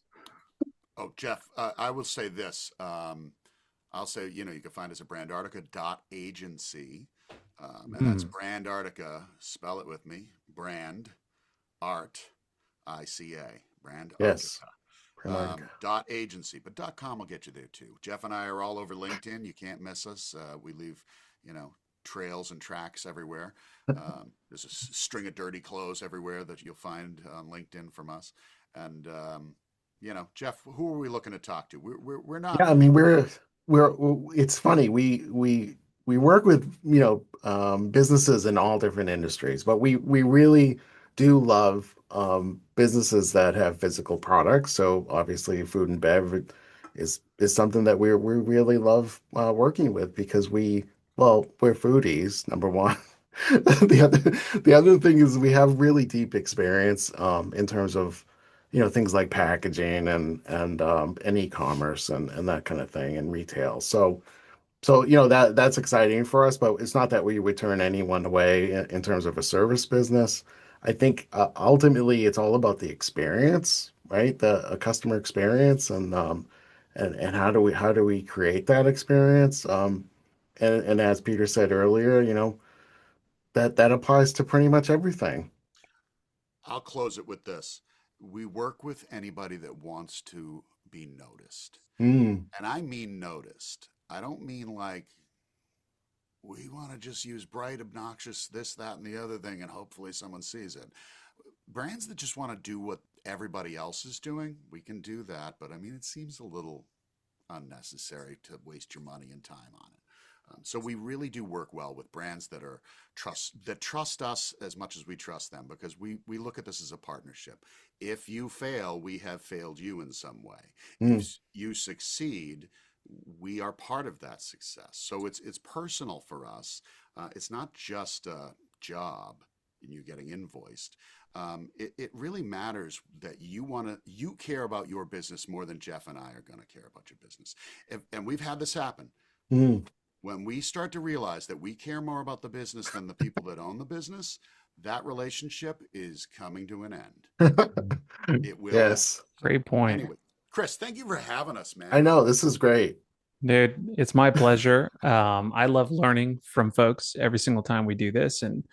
Oh, Jeff, I will say this. I'll say, you can find us at brandartica.agency. And that's Hmm. Brandartica, spell it with me, brand, art, ICA, yes. Brandartica. Antarctica. Dot agency, but dot com will get you there too. Jeff and I are all over LinkedIn. You can't miss us. We leave, you know, trails and tracks everywhere. There's a string of dirty clothes everywhere that you'll find on LinkedIn from us. And Jeff, who are we looking to talk to? We're not. Yeah, I mean we're it's funny. We work with, businesses in all different industries, but we really do love businesses that have physical products. So obviously food and beverage is something that we really love working with because we're foodies, number one. The other thing is we have really deep experience in terms of things like packaging and e-commerce and that kind of thing and retail. So that's exciting for us, but it's not that we would turn anyone away in terms of a service business. I think ultimately it's all about the experience, right? The a customer experience and how do we create that experience? And as Peter said earlier, that applies to pretty much everything. I'll close it with this. We work with anybody that wants to be noticed. Mm, And I mean noticed. I don't mean like we want to just use bright, obnoxious, this, that, and the other thing, and hopefully someone sees it. Brands that just want to do what everybody else is doing, we can do that. But I mean, it seems a little unnecessary to waste your money and time on it. So we really do work well with brands that trust us as much as we trust them because we look at this as a partnership. If you fail, we have failed you in some way. mm, If you succeed, we are part of that success. So it's personal for us. It's not just a job. and you're getting invoiced, it really matters that you care about your business more than Jeff and I are going to care about your business. And we've had this happen. Mm. When we start to realize that we care more about the business than the people that own the business, that relationship is coming to an end. It will end. Yes. So, Great point. anyway, Chris, thank you for having us, I man. know this is great. Dude, it's my pleasure. I love learning from folks every single time we do this. And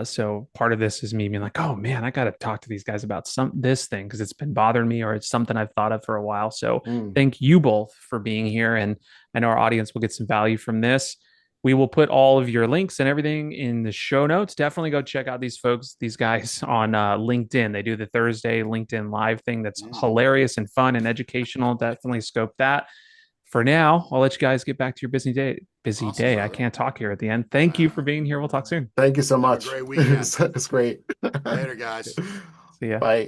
so part of this is me being like, oh man, I got to talk to these guys about this thing because it's been bothering me or it's something I've thought of for a while. So Mm. thank you both for being here. And I know our audience will get some value from this. We will put all of your links and everything in the show notes. Definitely go check out these folks, these guys on LinkedIn. They do the Thursday LinkedIn live thing that's Mm, hilarious and fun and educational. Definitely scope that. For now, I'll let you guys get back to your busy day. Busy awesome, day. I brother. can't talk here at the end. Thank you for being here. We'll talk soon. Thank you so Have a much. great weekend. It's great. Later, guys. See ya. Bye.